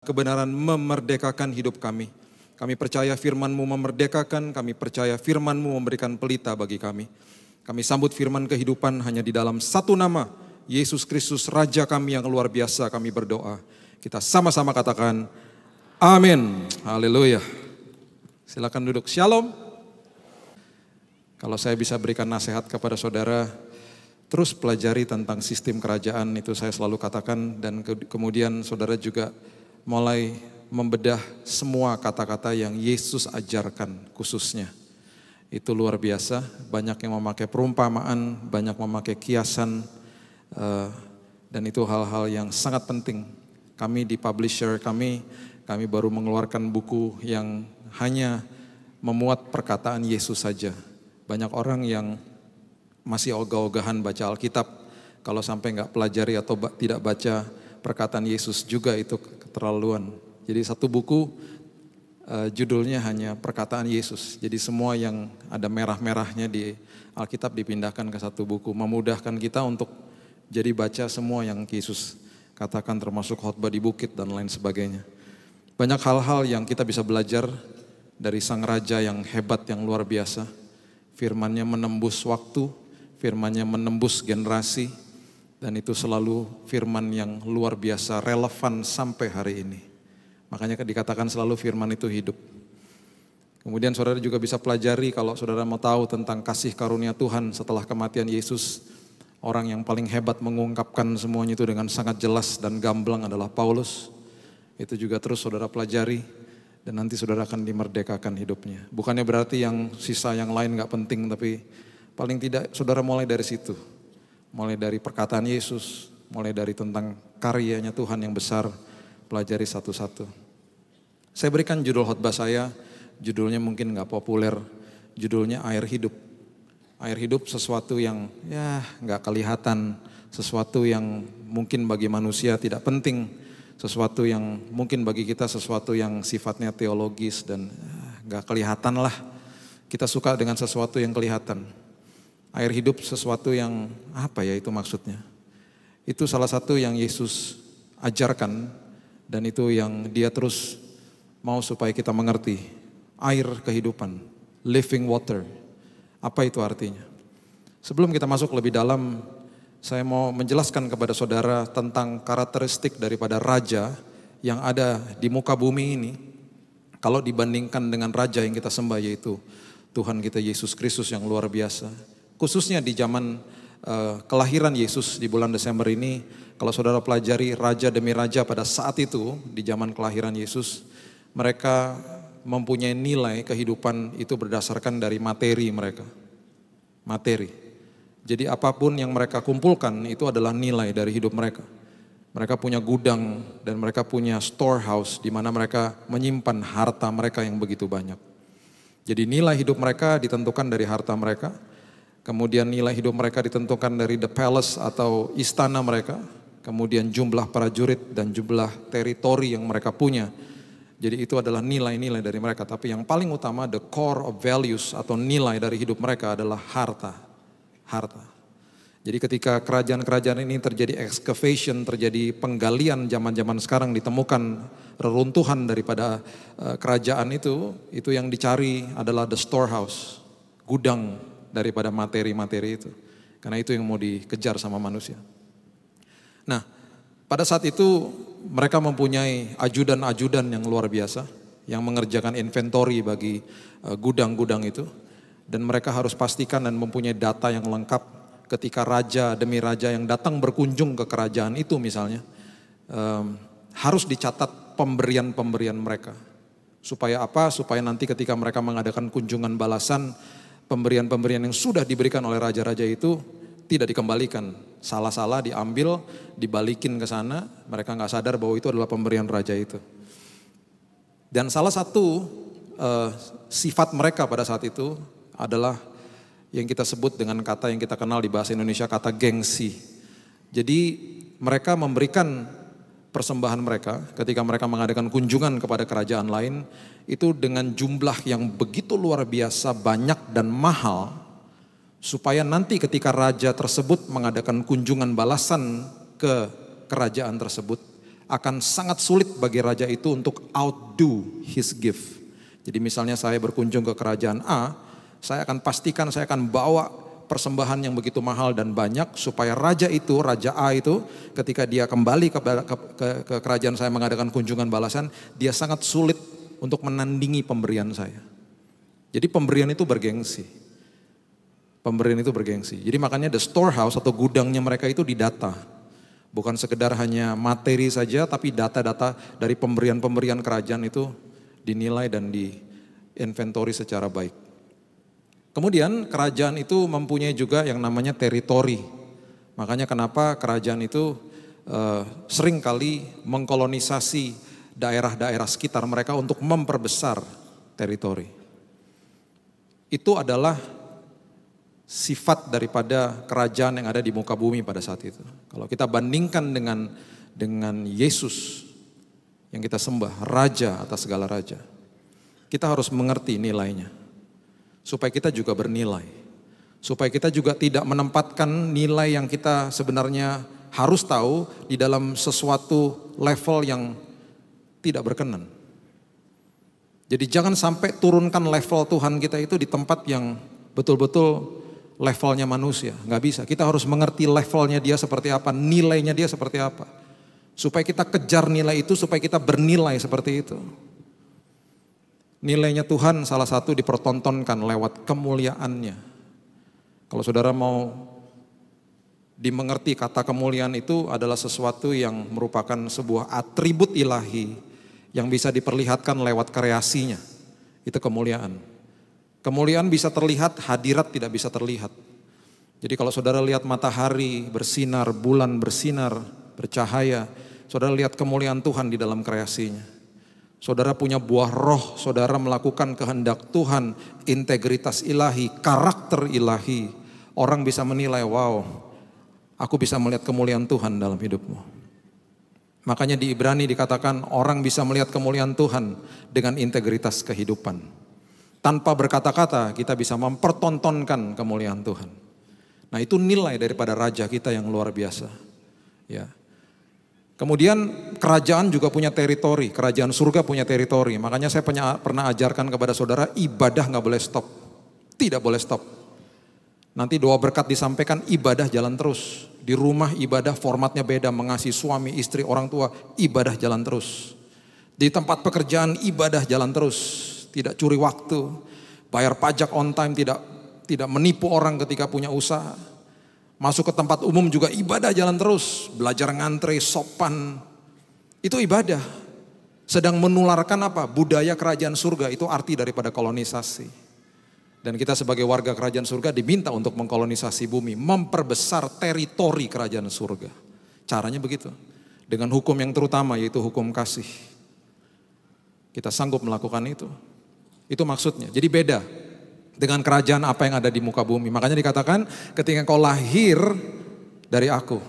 Kebenaran memerdekakan hidup kami. Kami percaya firman-Mu memerdekakan, kami percaya firman-Mu memberikan pelita bagi kami. Kami sambut firman kehidupan hanya di dalam satu nama, Yesus Kristus Raja kami yang luar biasa, kami berdoa. Kita sama-sama katakan, amin. Haleluya. Silakan duduk. Shalom. Kalau saya bisa berikan nasihat kepada saudara, terus pelajari tentang sistem kerajaan, itu saya selalu katakan. Dan kemudian saudara juga mulai membedah semua kata-kata yang Yesus ajarkan khususnya. Itu luar biasa, banyak yang memakai perumpamaan, banyak memakai kiasan, dan itu hal-hal yang sangat penting. Kami di publisher kami baru mengeluarkan buku yang hanya memuat perkataan Yesus saja. Banyak orang yang masih ogah-ogahan baca Alkitab, kalau sampai nggak pelajari atau tidak baca perkataan Yesus juga itu keterlaluan. Jadi satu buku judulnya hanya perkataan Yesus. Jadi semua yang ada merah-merahnya di Alkitab dipindahkan ke satu buku. Memudahkan kita untuk jadi baca semua yang Yesus katakan, termasuk khotbah di bukit dan lain sebagainya. Banyak hal-hal yang kita bisa belajar dari Sang Raja yang hebat, yang luar biasa. Firman-Nya menembus waktu, firman-Nya menembus generasi. Dan itu selalu firman yang luar biasa, relevan sampai hari ini. Makanya dikatakan selalu firman itu hidup. Kemudian saudara juga bisa pelajari kalau saudara mau tahu tentang kasih karunia Tuhan setelah kematian Yesus. Orang yang paling hebat mengungkapkan semuanya itu dengan sangat jelas dan gamblang adalah Paulus. Itu juga terus saudara pelajari dan nanti saudara akan dimerdekakan hidupnya. Bukannya berarti yang sisa yang lain gak penting, tapi paling tidak saudara mulai dari situ. Mulai dari perkataan Yesus, mulai dari tentang karyanya Tuhan yang besar, pelajari satu-satu. Saya berikan judul khotbah saya, judulnya mungkin gak populer, judulnya Air Hidup. Air hidup sesuatu yang gak kelihatan, sesuatu yang mungkin bagi manusia tidak penting, sesuatu yang mungkin bagi kita sesuatu yang sifatnya teologis dan gak kelihatan lah. Kita suka dengan sesuatu yang kelihatan. Air hidup sesuatu yang apa ya itu maksudnya. Itu salah satu yang Yesus ajarkan dan itu yang dia terus mau supaya kita mengerti. Air kehidupan, living water. Apa itu artinya? Sebelum kita masuk lebih dalam, saya mau menjelaskan kepada saudara tentang karakteristik daripada raja yang ada di muka bumi ini. Kalau dibandingkan dengan raja yang kita sembah, yaitu Tuhan kita Yesus Kristus yang luar biasa. Khususnya di zaman kelahiran Yesus di bulan Desember ini, kalau saudara pelajari raja demi raja pada saat itu, di zaman kelahiran Yesus, mereka mempunyai nilai kehidupan itu berdasarkan dari materi mereka. Materi. Jadi apapun yang mereka kumpulkan itu adalah nilai dari hidup mereka. Mereka punya gudang dan mereka punya storehouse di mana mereka menyimpan harta mereka yang begitu banyak. Jadi nilai hidup mereka ditentukan dari harta mereka. Kemudian nilai hidup mereka ditentukan dari the palace atau istana mereka. Kemudian jumlah prajurit dan jumlah teritori yang mereka punya. Jadi itu adalah nilai-nilai dari mereka. Tapi yang paling utama, the core of values atau nilai dari hidup mereka adalah harta. Harta. Jadi ketika kerajaan-kerajaan ini terjadi excavation, terjadi penggalian zaman-zaman sekarang, ditemukan reruntuhan daripada kerajaan itu yang dicari adalah the storehouse, gudang daripada materi-materi itu. Karena itu yang mau dikejar sama manusia. Nah, pada saat itu mereka mempunyai ajudan-ajudan yang luar biasa yang mengerjakan inventory bagi gudang-gudang itu. Dan mereka harus pastikan dan mempunyai data yang lengkap ketika raja demi raja yang datang berkunjung ke kerajaan itu misalnya. Harus dicatat pemberian-pemberian mereka. Supaya apa? Supaya nanti ketika mereka mengadakan kunjungan balasan, pemberian-pemberian yang sudah diberikan oleh raja-raja itu tidak dikembalikan. Salah-salah diambil, dibalikin ke sana, mereka nggak sadar bahwa itu adalah pemberian raja itu. Dan salah satu sifat mereka pada saat itu adalah yang kita sebut dengan kata yang kita kenal di bahasa Indonesia, kata gengsi. Jadi mereka memberikan persembahan mereka ketika mereka mengadakan kunjungan kepada kerajaan lain, itu dengan jumlah yang begitu luar biasa banyak dan mahal, supaya nanti ketika raja tersebut mengadakan kunjungan balasan ke kerajaan tersebut, akan sangat sulit bagi raja itu untuk outdo his gift. Jadi misalnya saya berkunjung ke kerajaan A, saya akan pastikan saya akan bawa persembahan yang begitu mahal dan banyak supaya raja itu, Raja A itu ketika dia kembali ke kerajaan saya mengadakan kunjungan balasan, dia sangat sulit untuk menandingi pemberian saya. Jadi pemberian itu bergengsi. Pemberian itu bergengsi. Jadi makanya the storehouse atau gudangnya mereka itu didata. Bukan sekedar hanya materi saja, tapi data-data dari pemberian-pemberian kerajaan itu dinilai dan diinventori secara baik. Kemudian kerajaan itu mempunyai juga yang namanya teritori. Makanya kenapa kerajaan itu sering kali mengkolonisasi daerah-daerah sekitar mereka untuk memperbesar teritori. Itu adalah sifat daripada kerajaan yang ada di muka bumi pada saat itu. Kalau kita bandingkan dengan Yesus yang kita sembah, Raja atas segala raja, kita harus mengerti nilainya. Supaya kita juga bernilai. Supaya kita juga tidak menempatkan nilai yang kita sebenarnya harus tahu di dalam sesuatu level yang tidak berkenan. Jadi jangan sampai turunkan level Tuhan kita itu di tempat yang betul-betul levelnya manusia. Nggak bisa, kita harus mengerti levelnya dia seperti apa, nilainya dia seperti apa. Supaya kita kejar nilai itu, supaya kita bernilai seperti itu. Nilainya Tuhan salah satu dipertontonkan lewat kemuliaannya. Kalau saudara mau dimengerti kata kemuliaan itu adalah sesuatu yang merupakan sebuah atribut ilahi yang bisa diperlihatkan lewat kreasinya. Itu kemuliaan. Kemuliaan bisa terlihat, hadirat tidak bisa terlihat. Jadi kalau saudara lihat matahari bersinar, bulan bersinar, bercahaya, saudara lihat kemuliaan Tuhan di dalam kreasinya. Saudara punya buah roh, saudara melakukan kehendak Tuhan, integritas ilahi, karakter ilahi. Orang bisa menilai, wow, aku bisa melihat kemuliaan Tuhan dalam hidupmu. Makanya di Ibrani dikatakan orang bisa melihat kemuliaan Tuhan dengan integritas kehidupan. Tanpa berkata-kata kita bisa mempertontonkan kemuliaan Tuhan. Nah itu nilai daripada raja kita yang luar biasa. Ya. Kemudian kerajaan juga punya teritori, kerajaan surga punya teritori. Makanya saya pernah ajarkan kepada saudara, ibadah gak boleh stop. Tidak boleh stop. Nanti doa berkat disampaikan, ibadah jalan terus. Di rumah ibadah formatnya beda, mengasihi suami, istri, orang tua, ibadah jalan terus. Di tempat pekerjaan ibadah jalan terus. Tidak curi waktu, bayar pajak on time, tidak menipu orang ketika punya usaha. Masuk ke tempat umum juga ibadah jalan terus. Belajar ngantre, sopan. Itu ibadah. Sedang menularkan apa? Budaya kerajaan surga. Itu arti daripada kolonisasi. Dan kita sebagai warga kerajaan surga diminta untuk mengkolonisasi bumi. Memperbesar teritori kerajaan surga. Caranya begitu. Dengan hukum yang terutama yaitu hukum kasih. Kita sanggup melakukan itu. Itu maksudnya. Jadi beda dengan kerajaan apa yang ada di muka bumi. Makanya dikatakan ketika engkau lahir dari aku.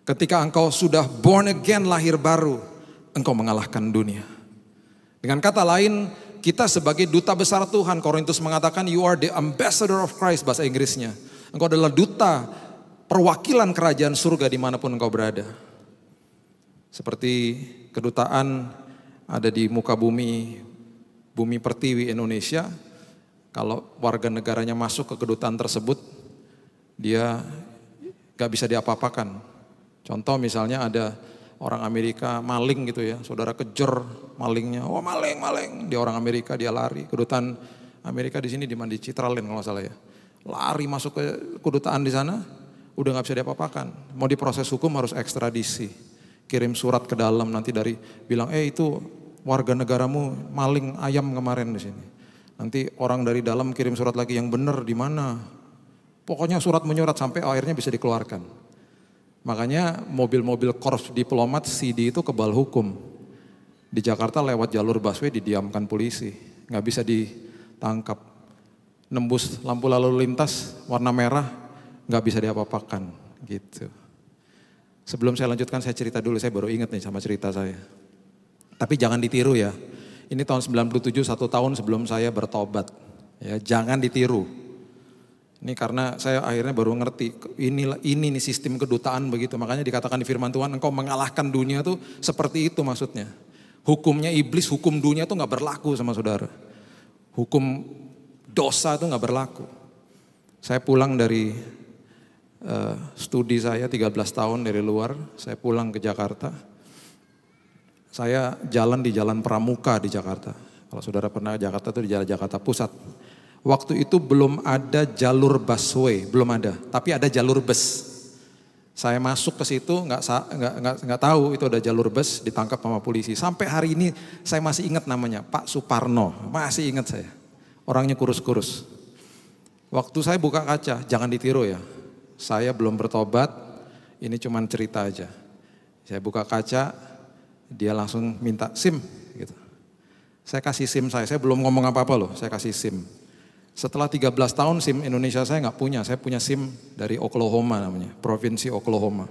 Ketika engkau sudah born again, lahir baru. Engkau mengalahkan dunia. Dengan kata lain, kita sebagai duta besar Tuhan. Korintus mengatakan you are the ambassador of Christ, bahasa Inggrisnya. Engkau adalah duta perwakilan kerajaan surga dimanapun engkau berada. Seperti kedutaan ada di muka bumi, bumi pertiwi Indonesia. Kalau warga negaranya masuk ke kedutaan tersebut, dia gak bisa diapa-apakan. Contoh misalnya ada orang Amerika maling gitu ya, saudara kejar malingnya, oh maling, dia orang Amerika, dia lari. Kedutaan Amerika di sini di Citralen kalau salah ya, lari masuk ke kedutaan di sana, udah gak bisa diapa-apakan. Mau diproses hukum harus ekstradisi, kirim surat ke dalam nanti dari bilang, itu warga negaramu maling ayam kemarin di sini. Nanti orang dari dalam kirim surat lagi yang benar di mana. Pokoknya surat menyurat sampai akhirnya bisa dikeluarkan. Makanya mobil-mobil korps diplomat CD itu kebal hukum. Di Jakarta lewat jalur busway didiamkan polisi. Nggak bisa ditangkap. Nembus lampu lalu lintas warna merah nggak bisa diapa-apakan gitu. Sebelum saya lanjutkan saya cerita dulu, saya baru ingat nih sama cerita saya. Tapi jangan ditiru ya. Ini tahun 97, 1 tahun sebelum saya bertobat. Ya, jangan ditiru. Ini karena saya akhirnya baru ngerti, ini nih sistem kedutaan begitu. Makanya dikatakan di firman Tuhan, engkau mengalahkan dunia tuh seperti itu maksudnya. Hukumnya iblis, hukum dunia tuh gak berlaku sama saudara. Hukum dosa tuh gak berlaku. Saya pulang dari studi saya 13 tahun dari luar, saya pulang ke Jakarta. Saya jalan di Jalan Pramuka di Jakarta. Kalau saudara pernah ke Jakarta tuh di Jalan Jakarta Pusat. Waktu itu belum ada jalur busway, belum ada, tapi ada jalur bus. Saya masuk ke situ nggak tahu itu ada jalur bus, ditangkap sama polisi. Sampai hari ini saya masih ingat namanya, Pak Suparno, masih ingat saya. Orangnya kurus-kurus. Waktu saya buka kaca, jangan ditiru ya. Saya belum bertobat, ini cuman cerita aja. Saya buka kaca, dia langsung minta SIM gitu. Saya kasih SIM saya belum ngomong apa-apa loh, saya kasih SIM. Setelah 13 tahun SIM Indonesia saya nggak punya, saya punya SIM dari Oklahoma namanya, provinsi Oklahoma,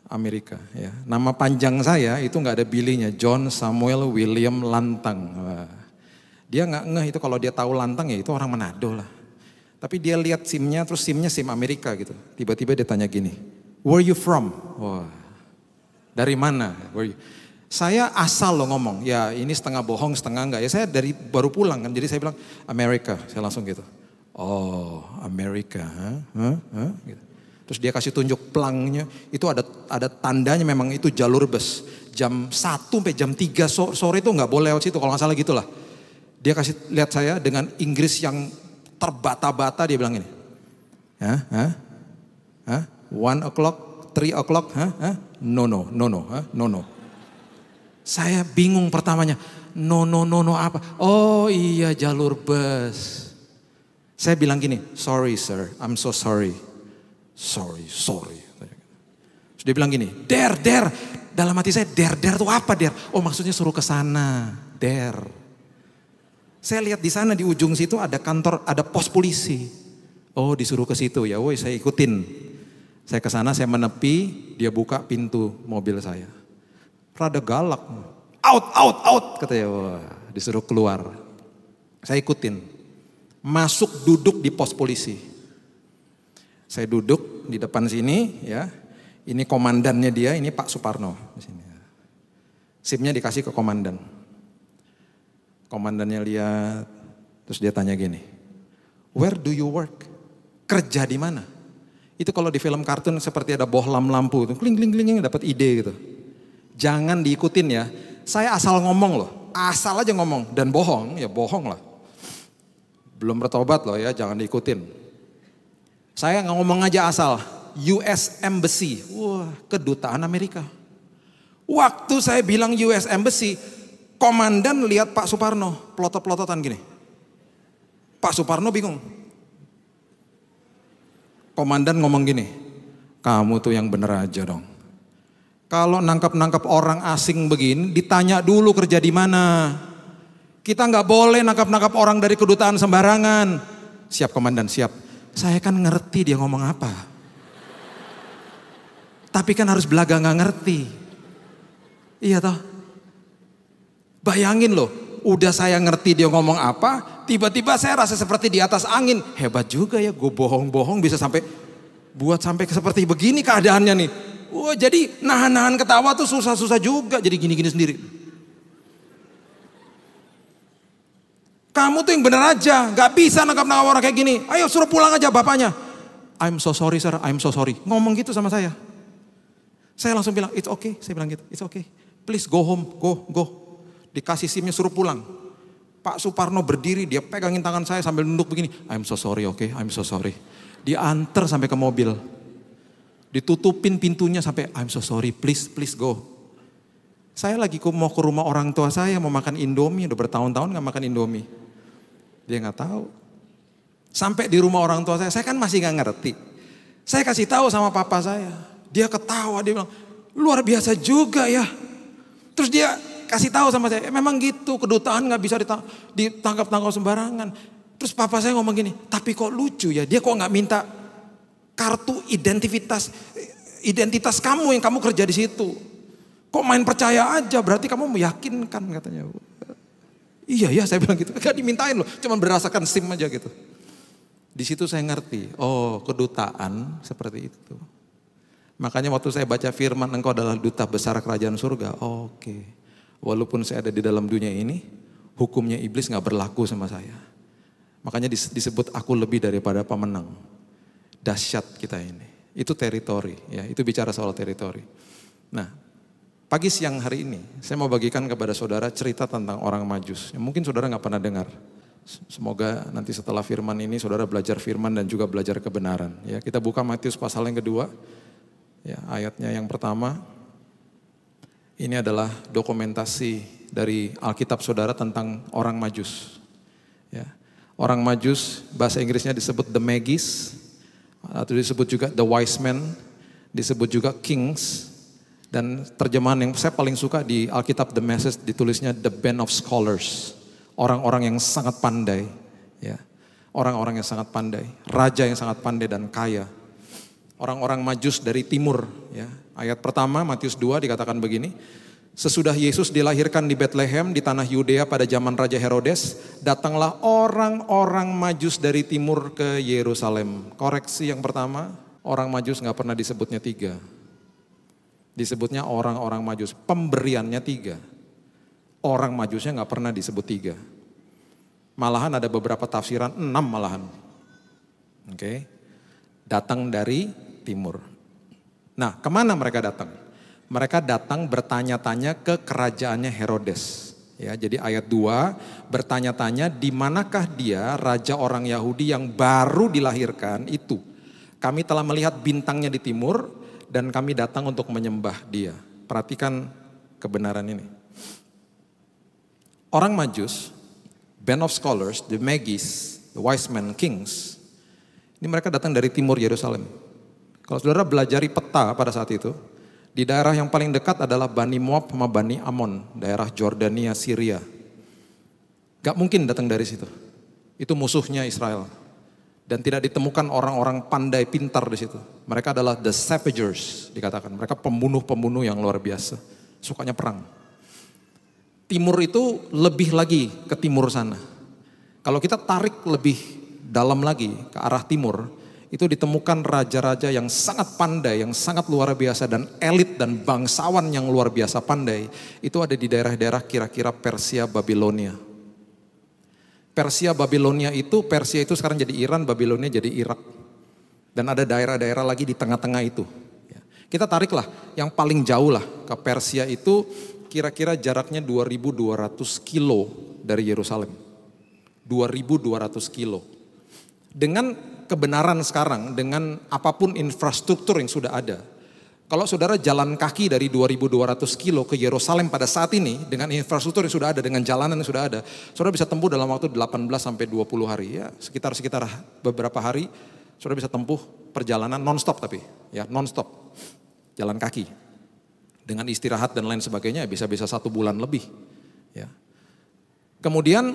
Amerika. Ya. Nama panjang saya itu nggak ada bilinya, John Samuel William Lantang. Wah. Dia nggak ngeh itu kalau dia tahu Lantang ya itu orang Manado lah. Tapi dia lihat SIM-nya, terus SIM-nya SIM Amerika gitu. Tiba-tiba dia tanya gini, where you from? Wah, dari mana? Saya asal loh ngomong, ya ini setengah bohong setengah enggak. Ya saya baru pulang kan, jadi saya bilang Amerika, saya langsung gitu. Oh Amerika, gitu. Terus dia kasih tunjuk pelangnya, itu ada tandanya memang itu jalur bus. Jam 1 sampai jam 3 sore itu nggak boleh lewat situ kalau nggak salah gitulah. Dia kasih lihat saya dengan Inggris yang terbata-bata, dia bilang ini. 1 o'clock, 3 o'clock, no. Saya bingung pertamanya, no apa? Oh iya jalur bus. Saya bilang gini, sorry sir, I'm so sorry. Sorry. Terus dia bilang gini, der. Dalam hati saya, der tuh apa der? Oh maksudnya suruh ke sana, der. Saya lihat di sana di ujung situ ada kantor, ada pos polisi. Oh disuruh ke situ ya, woi saya ikutin. Saya ke sana, saya menepi, dia buka pintu mobil saya. Rada galak, out, katanya, wah, disuruh keluar. Saya ikutin, masuk duduk di pos polisi. Saya duduk di depan sini, ya, ini komandannya dia, ini Pak Suparno. SIM-nya dikasih ke komandan. Komandannya lihat, terus dia tanya gini, where do you work? Kerja di mana? Itu kalau di film kartun seperti ada bohlam lampu, itu kling, dapat ide gitu. Jangan diikutin ya. Saya asal ngomong loh. Asal aja ngomong. Dan bohong, ya bohong lah. Belum bertobat loh ya, jangan diikutin. Saya ngomong aja asal. US Embassy. Wah, kedutaan Amerika. Waktu saya bilang US Embassy, komandan lihat Pak Suparno. Pelotot-pelototan gini. Pak Suparno bingung. Komandan ngomong gini. Kamu tuh yang bener aja dong. Kalau nangkap orang asing begini, ditanya dulu kerja di mana. Kita nggak boleh nangkap orang dari kedutaan sembarangan. Siap komandan, siap. Saya kan ngerti dia ngomong apa. Tapi kan harus belaga nggak ngerti. Iya toh? Bayangin loh, udah saya ngerti dia ngomong apa, tiba-tiba saya rasa seperti di atas angin. Hebat juga ya, gue bohong-bohong bisa sampai seperti begini keadaannya nih. Wah jadi nahan-nahan ketawa tuh susah-susah juga, jadi gini-gini sendiri. Kamu tuh yang bener aja, gak bisa nangkap orang kayak gini. Ayo suruh pulang aja bapaknya. I'm so sorry sir, I'm so sorry. Ngomong gitu sama saya. Saya langsung bilang, it's okay. Saya bilang gitu, it's okay. Please go home, go. Dikasih SIM-nya suruh pulang. Pak Suparno berdiri, dia pegangin tangan saya sambil nunduk begini. I'm so sorry, okay, I'm so sorry. Diantar sampai ke mobil. Ditutupin pintunya sampai I'm so sorry, please go. Saya lagi mau ke rumah orang tua saya, mau makan Indomie, udah bertahun-tahun gak makan Indomie. Dia gak tahu. Sampai di rumah orang tua saya kan masih gak ngerti. Saya kasih tahu sama papa saya. Dia ketawa, dia bilang, luar biasa juga ya. Terus dia kasih tahu sama saya, memang gitu, kedutaan gak bisa ditangkap-tangkap sembarangan. Terus papa saya ngomong gini, tapi kok lucu ya, dia kok gak minta kartu identitas kamu yang kamu kerja di situ. Kok main percaya aja, berarti kamu meyakinkan katanya. Iya saya bilang gitu, gak dimintain loh, cuma berdasarkan SIM aja gitu. Di situ saya ngerti, oh kedutaan seperti itu. Makanya waktu saya baca firman, engkau adalah duta besar kerajaan surga. Oke. Walaupun saya ada di dalam dunia ini, hukumnya iblis gak berlaku sama saya. Makanya disebut aku lebih daripada pemenang. Dahsyat kita ini. Itu teritori, ya. Itu bicara soal teritori. Nah, pagi siang hari ini, saya mau bagikan kepada saudara cerita tentang orang Majus. Yang mungkin saudara gak pernah dengar. Semoga nanti setelah firman ini, saudara belajar firman dan juga belajar kebenaran. Ya, kita buka Matius pasal yang kedua. Ya, ayatnya yang pertama, ini adalah dokumentasi dari Alkitab saudara tentang orang Majus. Ya, orang Majus bahasa Inggrisnya disebut the Magis, atau disebut juga the wise men, disebut juga kings, dan terjemahan yang saya paling suka di Alkitab The Message ditulisnya the band of scholars, orang-orang yang sangat pandai, ya, orang-orang yang sangat pandai, raja yang sangat pandai dan kaya. Orang-orang Majus dari timur, ya. Ayat pertama Matius 2 dikatakan begini. Sesudah Yesus dilahirkan di Bethlehem di tanah Yudea pada zaman Raja Herodes, datanglah orang-orang Majus dari timur ke Yerusalem. Koreksi yang pertama, orang Majus gak pernah disebutnya 3. Disebutnya orang-orang Majus, pemberiannya 3. Orang Majusnya gak pernah disebut 3. Malahan ada beberapa tafsiran 6 malahan. Oke. Datang dari timur. Nah, kemana mereka datang? Mereka datang bertanya-tanya ke kerajaannya Herodes. Ya, jadi ayat 2 bertanya-tanya di manakah dia raja orang Yahudi yang baru dilahirkan itu. Kami telah melihat bintangnya di timur dan kami datang untuk menyembah dia. Perhatikan kebenaran ini. Orang Majus, band of scholars, the Magis, the wise men, kings. Ini mereka datang dari timur Yerusalem. Kalau saudara belajari peta pada saat itu, di daerah yang paling dekat adalah Bani Moab sama Bani Amon, daerah Jordania, Syria. Gak mungkin datang dari situ. Itu musuhnya Israel. Dan tidak ditemukan orang-orang pandai pintar di situ. Mereka adalah the savagers, dikatakan. Mereka pembunuh-pembunuh yang luar biasa. Sukanya perang. Timur itu lebih lagi ke timur sana. Kalau kita tarik lebih dalam lagi ke arah timur, itu ditemukan raja-raja yang sangat pandai, yang sangat luar biasa, dan elit dan bangsawan yang luar biasa pandai. Itu ada di daerah-daerah kira-kira Persia, Babilonia. Persia, Babilonia itu, Persia itu sekarang jadi Iran, Babilonia jadi Irak. Dan ada daerah-daerah lagi di tengah-tengah itu. Kita tariklah yang paling jauh lah ke Persia itu kira-kira jaraknya 2.200 kilo dari Yerusalem. 2.200 kilo. Dengan kebenaran sekarang, dengan apapun infrastruktur yang sudah ada. Kalau saudara jalan kaki dari 2.200 kilo ke Yerusalem pada saat ini, dengan infrastruktur yang sudah ada, dengan jalanan yang sudah ada, saudara bisa tempuh dalam waktu 18 sampai 20 hari. Ya, sekitar beberapa hari, saudara bisa tempuh perjalanan non-stop tapi, ya non-stop. Jalan kaki. Dengan istirahat dan lain sebagainya bisa-bisa 1 bulan lebih. Ya. Kemudian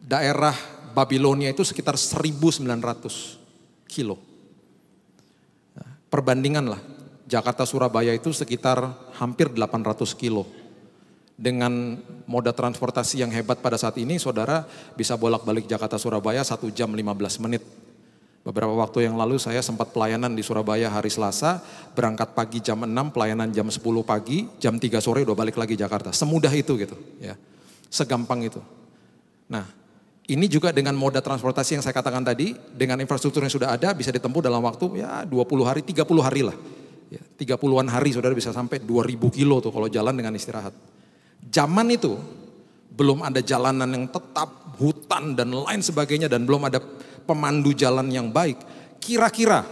daerah Babilonia itu sekitar 1.900 kilo. Nah, perbandingan lah, Jakarta Surabaya itu sekitar hampir 800 kilo. Dengan moda transportasi yang hebat pada saat ini, saudara bisa bolak-balik Jakarta Surabaya 1 jam 15 menit. Beberapa waktu yang lalu saya sempat pelayanan di Surabaya hari Selasa, berangkat pagi jam 6, pelayanan jam 10 pagi, jam 3 sore udah balik lagi Jakarta. Semudah itu gitu, ya. Segampang itu. Nah, ini juga dengan moda transportasi yang saya katakan tadi, dengan infrastruktur yang sudah ada bisa ditempuh dalam waktu ya 20 hari, 30 hari lah. Ya, 30-an hari saudara bisa sampai 2.000 kilo tuh kalau jalan dengan istirahat. Zaman itu belum ada jalanan yang tetap, hutan dan lain sebagainya, dan belum ada pemandu jalan yang baik. Kira-kira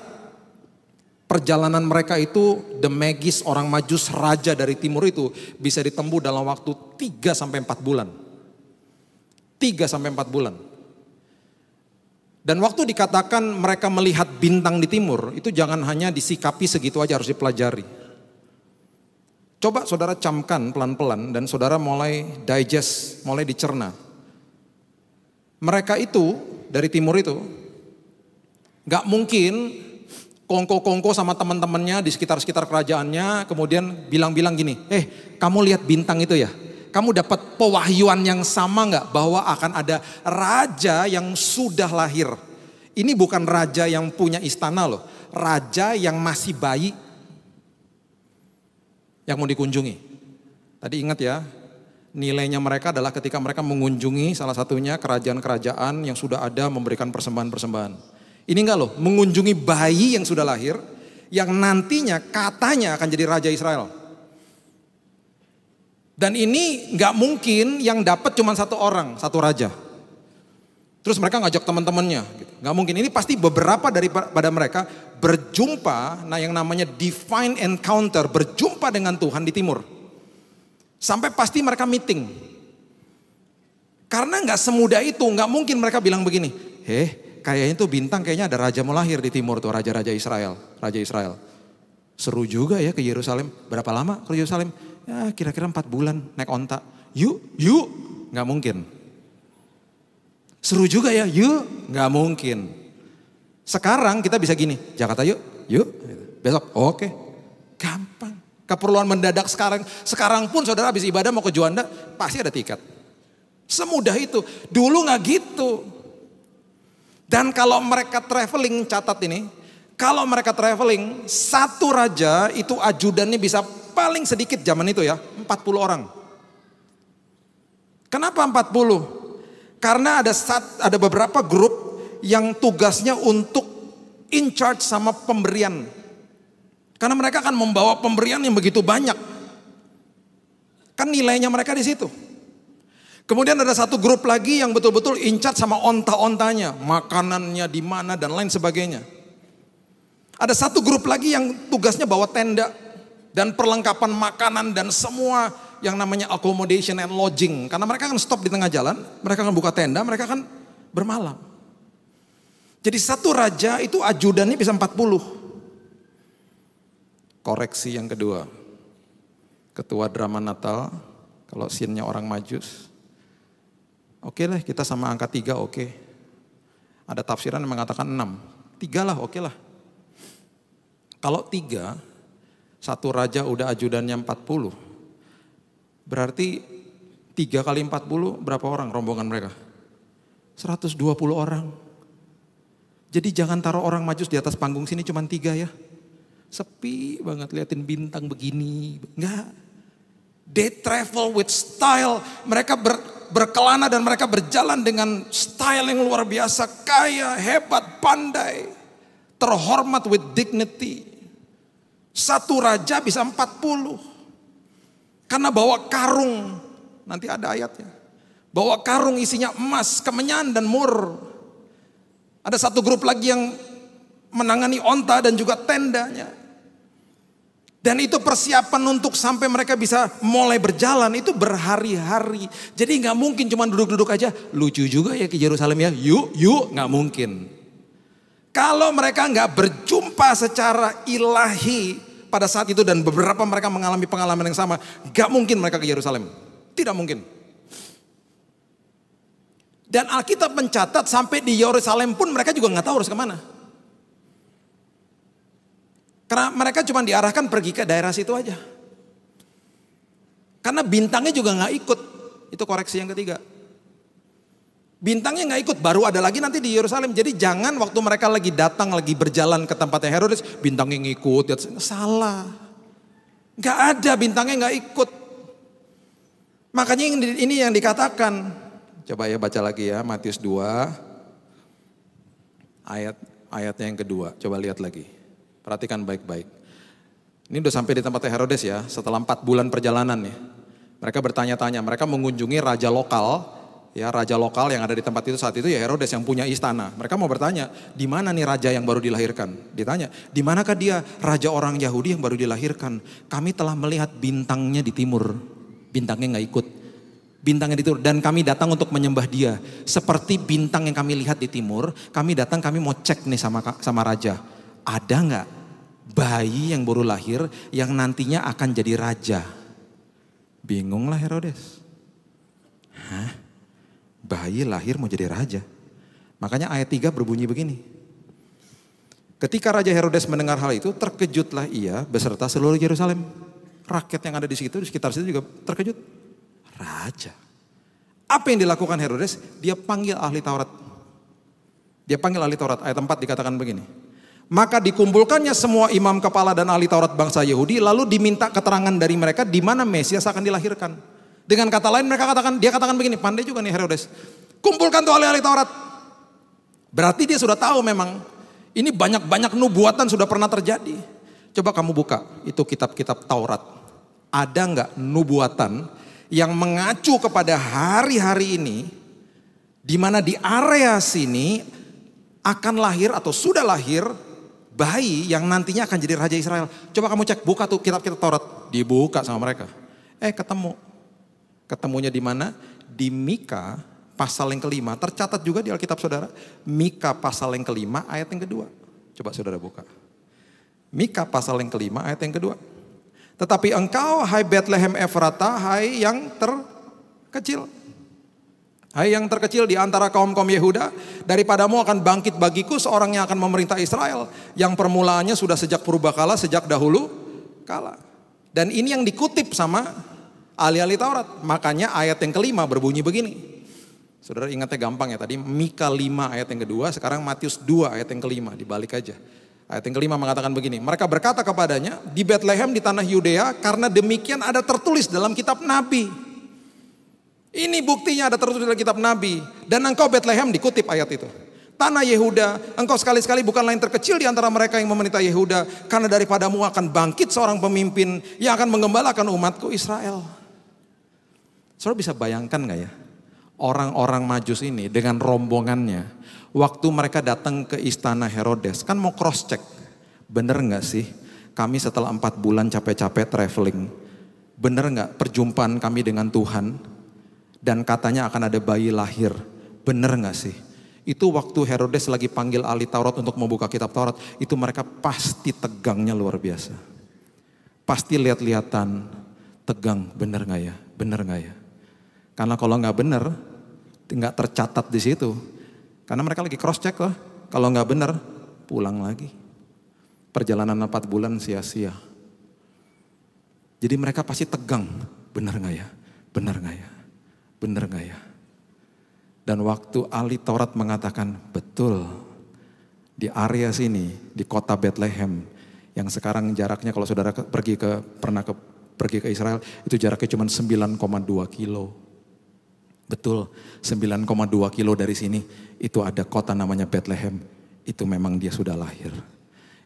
perjalanan mereka itu, the Magis, orang Majus, raja dari timur itu bisa ditempuh dalam waktu 3 sampai 4 bulan. 3 sampai 4 bulan. Dan waktu dikatakan mereka melihat bintang di timur, itu jangan hanya disikapi segitu aja, harus dipelajari. Coba saudara camkan pelan-pelan dan saudara mulai digest, mulai dicerna. Mereka itu, dari timur itu, gak mungkin kongko-kongko sama teman-temannya di sekitar-sekitar kerajaannya, kemudian bilang-bilang gini, kamu lihat bintang itu ya? Kamu dapat pewahyuan yang sama nggak bahwa akan ada raja yang sudah lahir. Ini bukan raja yang punya istana loh. Raja yang masih bayi yang mau dikunjungi. Tadi ingat ya, nilainya mereka adalah ketika mereka mengunjungi salah satunya kerajaan-kerajaan yang sudah ada memberikan persembahan-persembahan. Ini enggak loh, mengunjungi bayi yang sudah lahir, yang nantinya katanya akan jadi raja Israel. Dan ini nggak mungkin yang dapat cuma satu orang, satu raja. Terus mereka ngajak teman-temannya, gitu. Nggak mungkin. Ini pasti beberapa daripada mereka berjumpa, nah yang namanya divine encounter, berjumpa dengan Tuhan di timur. Sampai pasti mereka meeting. Karena nggak semudah itu, nggak mungkin mereka bilang begini, kayaknya tuh bintang kayaknya ada raja mau lahir di timur tuh, raja-raja Israel, raja Israel. Seru juga ya ke Yerusalem. Berapa lama ke Yerusalem? Ya kira-kira 4 bulan naik onta. Yuk, nggak mungkin. Seru juga ya, yuk, nggak mungkin. Sekarang kita bisa gini, Jakarta yuk, besok, oke, gampang. Keperluan mendadak sekarang pun saudara habis ibadah mau ke Juanda, pasti ada tiket. Semudah itu, dulu nggak gitu. Dan kalau mereka traveling, catat ini, kalau mereka traveling, satu raja itu ajudannya bisa paling sedikit zaman itu ya, 40 orang. Kenapa 40? Karena ada beberapa grup yang tugasnya untuk in charge sama pemberian. Karena mereka akan membawa pemberian yang begitu banyak. Kan nilainya mereka di situ. Kemudian ada satu grup lagi yang betul-betul in charge sama onta-ontanya, makanannya di mana dan lain sebagainya. Ada satu grup lagi yang tugasnya bawa tenda dan perlengkapan makanan dan semua yang namanya accommodation and lodging. Karena mereka akan stop di tengah jalan, mereka akan buka tenda, mereka akan bermalam. Jadi satu raja itu ajudannya bisa 40. Koreksi yang kedua. Ketua drama Natal, kalau scene-nya orang Majus. Oke lah kita sama angka 3 oke. Ada tafsiran yang mengatakan 6. 3 lah oke lah. Kalau 3, satu raja udah ajudannya 40. Berarti 3 kali 40 berapa orang rombongan mereka? 120 orang. Jadi jangan taruh orang Majus di atas panggung sini cuma 3 ya. Sepi banget liatin bintang begini. Enggak. They travel with style. Mereka berkelana dan mereka berjalan dengan style yang luar biasa. Kaya, hebat, pandai. Terhormat with dignity. Satu raja bisa 40. Karena bawa karung, nanti ada ayatnya. Bawa karung isinya emas, kemenyan dan mur. Ada satu grup lagi yang menangani onta dan juga tendanya. Dan itu persiapan untuk sampai mereka bisa mulai berjalan itu berhari-hari. Jadi nggak mungkin cuma duduk-duduk aja. Lucu juga ya ke Yerusalem ya, yuk, nggak mungkin. Kalau mereka nggak berjumpa secara ilahi pada saat itu dan beberapa mereka mengalami pengalaman yang sama, gak mungkin mereka ke Yerusalem. Tidak mungkin. Dan Alkitab mencatat sampai di Yerusalem pun mereka juga gak tahu harus kemana. Karena mereka cuma diarahkan pergi ke daerah situ aja. Karena bintangnya juga gak ikut. Itu koreksi yang ketiga. Bintangnya nggak ikut, baru ada lagi nanti di Yerusalem. Jadi jangan waktu mereka lagi datang, lagi berjalan ke tempatnya Herodes, bintangnya ngikut. Ya, salah. Nggak ada, bintangnya nggak ikut. Makanya ini yang dikatakan. Coba ya baca lagi ya, Matius 2. Ayatnya yang kedua, coba lihat lagi. Perhatikan baik-baik. Ini udah sampai di tempatnya Herodes ya, setelah 4 bulan perjalanan ya. Mereka bertanya-tanya, mereka mengunjungi raja lokal. Ya raja lokal yang ada di tempat itu saat itu ya Herodes yang punya istana. Mereka mau bertanya, di mana nih raja yang baru dilahirkan? Ditanya, di manakah dia raja orang Yahudi yang baru dilahirkan? Kami telah melihat bintangnya di timur. Bintangnya nggak ikut. Bintangnya di timur dan kami datang untuk menyembah dia. Seperti bintang yang kami lihat di timur, kami datang kami mau cek nih sama raja. Ada nggak bayi yang baru lahir yang nantinya akan jadi raja? Bingunglah Herodes. Hah? Bayi lahir mau jadi raja. Makanya ayat 3 berbunyi begini. Ketika Raja Herodes mendengar hal itu, terkejutlah ia beserta seluruh Yerusalem. Rakyat yang ada di situ, di sekitar situ juga terkejut. Raja. Apa yang dilakukan Herodes? Dia panggil ahli Taurat. Dia panggil ahli Taurat, ayat 4 dikatakan begini. Maka dikumpulkannya semua imam kepala dan ahli Taurat bangsa Yahudi, lalu diminta keterangan dari mereka di mana Mesias akan dilahirkan. Dengan kata lain dia katakan begini, pandai juga nih Herodes. Kumpulkan tuh ahli-ahli Taurat. Berarti dia sudah tahu memang ini banyak-banyak nubuatan sudah pernah terjadi. Coba kamu buka itu kitab-kitab Taurat. Ada nggak nubuatan yang mengacu kepada hari-hari ini, di mana di area sini akan lahir atau sudah lahir bayi yang nantinya akan jadi raja Israel. Coba kamu cek, buka tuh kitab-kitab Taurat, dibuka sama mereka. Ketemunya di mana? Di Mika pasal yang kelima, tercatat juga di Alkitab saudara. Mika pasal yang kelima ayat yang kedua. Coba saudara buka. Mika pasal yang kelima ayat yang kedua. Tetapi engkau hai Bethlehem Efrata, hai yang terkecil. Hai yang terkecil di antara kaum-kaum Yehuda, daripadamu akan bangkit bagiku seorang yang akan memerintah Israel, yang permulaannya sudah sejak purbakala, sejak dahulu kala. Dan ini yang dikutip sama ahli-ahli Taurat. Makanya ayat yang kelima berbunyi begini. Saudara ingatnya gampang ya, tadi Mika 5 ayat yang kedua, sekarang Matius 2 ayat yang kelima, dibalik aja. Ayat yang kelima mengatakan begini, mereka berkata kepadanya, di Bethlehem di tanah Yudea, karena demikian ada tertulis dalam kitab Nabi. Ini buktinya ada tertulis dalam kitab Nabi. Dan engkau Bethlehem, dikutip ayat itu. Tanah Yehuda, engkau sekali-sekali bukanlah yang terkecil di antara mereka yang memerintah Yehuda, karena daripadamu akan bangkit seorang pemimpin yang akan menggembalakan umatku Israel. Saudara bisa bayangkan gak ya? Orang-orang Majus ini dengan rombongannya, waktu mereka datang ke istana Herodes, kan mau cross check. Bener gak sih kami setelah 4 bulan capek-capek traveling, bener gak perjumpaan kami dengan Tuhan? Dan katanya akan ada bayi lahir, bener gak sih? Itu waktu Herodes lagi panggil ahli Taurat untuk membuka kitab Taurat, itu mereka pasti tegangnya luar biasa. Pasti lihat-lihatan, tegang, bener gak ya? Bener gak ya? Karena kalau gak bener, gak tercatat di situ. Karena mereka lagi cross check loh. Kalau gak bener, pulang lagi. Perjalanan 4 bulan sia-sia. Jadi mereka pasti tegang, bener gak ya? Bener gak ya? Bener gak ya? Dan waktu ahli Taurat mengatakan betul, di area sini, di kota Bethlehem, yang sekarang jaraknya kalau saudara pernah pergi ke Israel, itu jaraknya cuma 9,2 kilo. Betul, 9,2 kilo dari sini, itu ada kota namanya Bethlehem. Itu memang dia sudah lahir.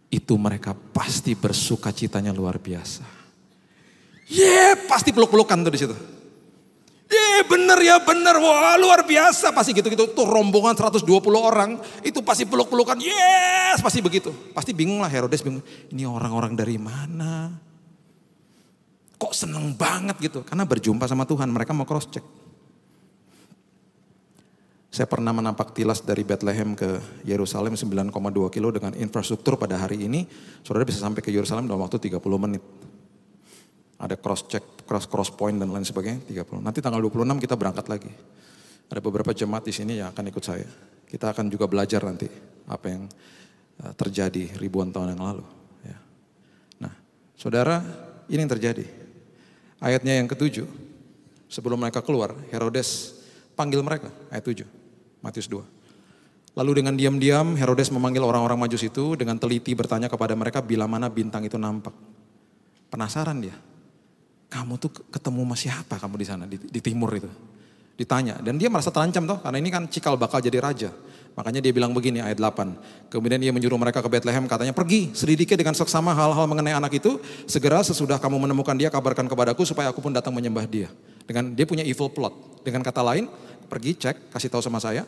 Itu mereka pasti bersuka citanya luar biasa. Pasti peluk-pelukan tuh di situ. Bener ya bener, wah luar biasa, pasti gitu-gitu. Tuh rombongan 120 orang, itu pasti peluk-pelukan, pasti begitu. Pasti bingung lah Herodes, bingung, ini orang-orang dari mana? Kok seneng banget gitu, karena berjumpa sama Tuhan, mereka mau cross check. Saya pernah menapak tilas dari Bethlehem ke Yerusalem 9,2 kilo dengan infrastruktur pada hari ini, saudara bisa sampai ke Yerusalem dalam waktu 30 menit. Ada cross check, cross point dan lain sebagainya 30. Nanti tanggal 26 kita berangkat lagi. Ada beberapa jemaat di sini yang akan ikut saya. Kita akan juga belajar nanti apa yang terjadi ribuan tahun yang lalu. Ya. Nah, saudara, ini yang terjadi. Ayatnya yang ke-7. Sebelum mereka keluar, Herodes panggil mereka. Ayat 7, Matius 2. Lalu dengan diam-diam Herodes memanggil orang-orang Majus itu, dengan teliti bertanya kepada mereka bila mana bintang itu nampak. Penasaran dia. Kamu tuh ketemu sama siapa kamu di sana, di timur itu? Ditanya, dan dia merasa terancam toh, karena ini kan cikal bakal jadi raja. Makanya dia bilang begini ayat 8. Kemudian dia menyuruh mereka ke Bethlehem, katanya pergi selidiki dengan seksama hal-hal mengenai anak itu. Segera sesudah kamu menemukan dia kabarkan kepadaku supaya aku pun datang menyembah dia. Dengan dia punya evil plot. Dengan kata lain, pergi cek, kasih tahu sama saya.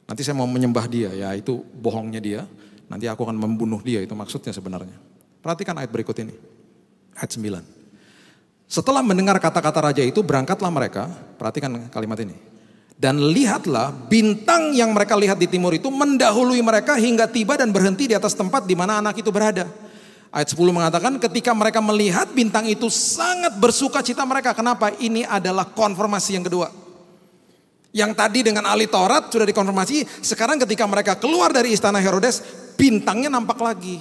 Nanti saya mau menyembah dia, ya itu bohongnya dia. Nanti aku akan membunuh dia, itu maksudnya sebenarnya. Perhatikan ayat berikut ini. Ayat 9. Setelah mendengar kata-kata raja itu, berangkatlah mereka, perhatikan kalimat ini. Dan lihatlah bintang yang mereka lihat di timur itu mendahului mereka hingga tiba dan berhenti di atas tempat di mana anak itu berada. Ayat 10 mengatakan ketika mereka melihat bintang itu sangat bersuka cita mereka. Kenapa? Ini adalah konfirmasi yang kedua. Yang tadi dengan ahli Taurat sudah dikonfirmasi, sekarang ketika mereka keluar dari istana Herodes, bintangnya nampak lagi.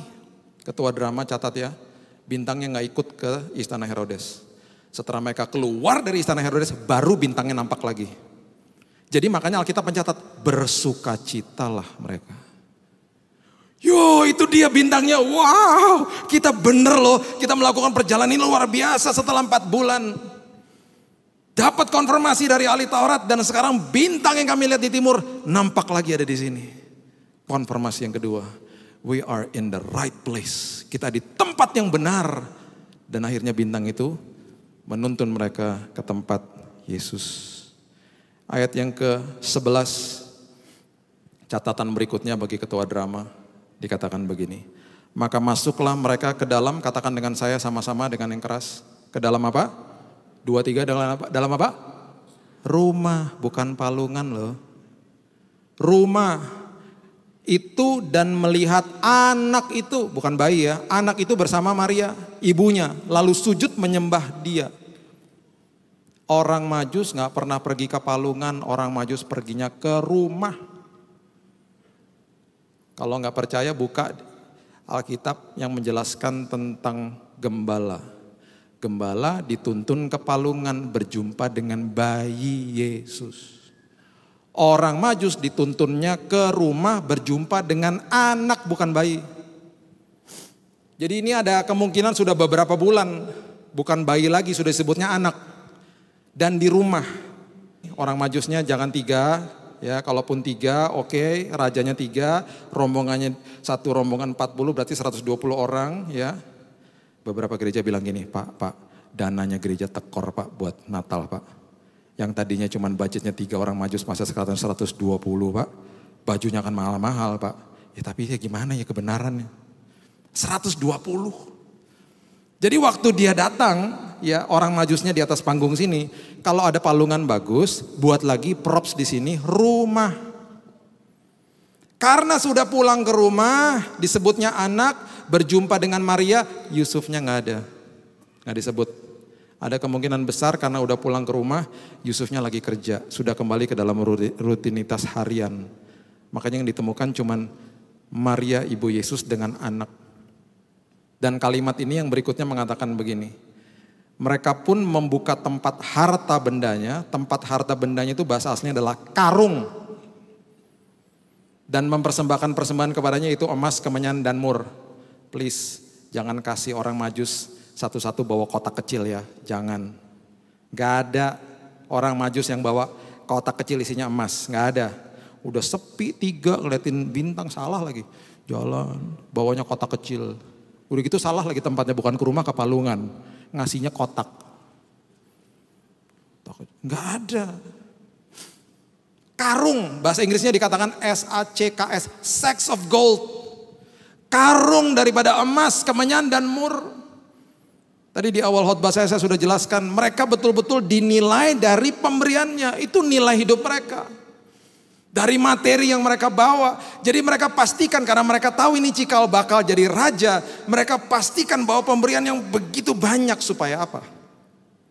Ketua drama catat ya, bintangnya gak ikut ke istana Herodes. Setelah mereka keluar dari istana Herodes, baru bintangnya nampak lagi. Jadi makanya Alkitab mencatat, bersukacitalah mereka. Yo, itu dia bintangnya. Wow, kita bener loh. Kita melakukan perjalanan ini luar biasa setelah 4 bulan. Dapat konfirmasi dari ahli Taurat dan sekarang bintang yang kami lihat di timur nampak lagi ada di sini. Konfirmasi yang kedua, we are in the right place. Kita di tempat yang benar. Dan akhirnya bintang itu menuntun mereka ke tempat Yesus. Ayat yang ke-11, catatan berikutnya bagi ketua drama. Dikatakan begini, maka masuklah mereka ke dalam, katakan dengan saya sama-sama dengan yang keras. Ke dalam apa? 2, 3, dalam apa? Rumah, bukan palungan loh. Rumah itu dan melihat anak itu, bukan bayi ya, anak itu bersama Maria, ibunya, lalu sujud menyembah dia. Orang Majus gak pernah pergi ke palungan, orang Majus perginya ke rumah. Kalau nggak percaya buka Alkitab yang menjelaskan tentang gembala. Gembala dituntun ke palungan berjumpa dengan bayi Yesus. Orang Majus dituntunnya ke rumah berjumpa dengan anak bukan bayi. Jadi ini ada kemungkinan sudah beberapa bulan. Bukan bayi lagi, sudah disebutnya anak. Dan di rumah. Orang Majusnya jangan 3. Ya, kalaupun 3, oke, rajanya 3, rombongannya satu rombongan 40 berarti 120 orang, ya. Beberapa gereja bilang gini, Pak, dananya gereja tekor Pak buat Natal Pak. Yang tadinya cuma budgetnya 3 orang Majus masa sekarang 120 Pak. Bajunya akan mahal-mahal Pak. Ya tapi ya gimana ya kebenarannya. 120. Jadi waktu dia datang, ya orang Majusnya di atas panggung sini, kalau ada palungan bagus, buat lagi props di sini rumah. Karena sudah pulang ke rumah, disebutnya anak, berjumpa dengan Maria, Yusufnya nggak ada, nggak disebut. Ada kemungkinan besar karena udah pulang ke rumah, Yusufnya lagi kerja, sudah kembali ke dalam rutinitas harian. Makanya yang ditemukan cuman Maria ibu Yesus dengan anak. Dan kalimat ini yang berikutnya mengatakan begini. Mereka pun membuka tempat harta bendanya. Tempat harta bendanya itu bahasa aslinya adalah karung. Dan mempersembahkan persembahan kepadanya itu emas, kemenyan, dan mur. Please, jangan kasih orang Majus satu-satu bawa kotak kecil ya. Jangan. Gak ada orang Majus yang bawa kotak kecil isinya emas. Gak ada. Udah sepi 3 ngeliatin bintang, salah lagi. Jalan, bawanya kotak kecil. Udah gitu salah lagi tempatnya, bukan ke rumah, ke palungan. Ngasihnya kotak. Nggak ada. Karung, bahasa Inggrisnya dikatakan SACKS, sacks of gold. Karung daripada emas, kemenyan dan mur. Tadi di awal khotbah saya sudah jelaskan, mereka betul-betul dinilai dari pemberiannya. Itu nilai hidup mereka. Dari materi yang mereka bawa. Jadi mereka pastikan karena mereka tahu ini cikal bakal jadi raja. Mereka pastikan bahwa pemberian yang begitu banyak supaya apa?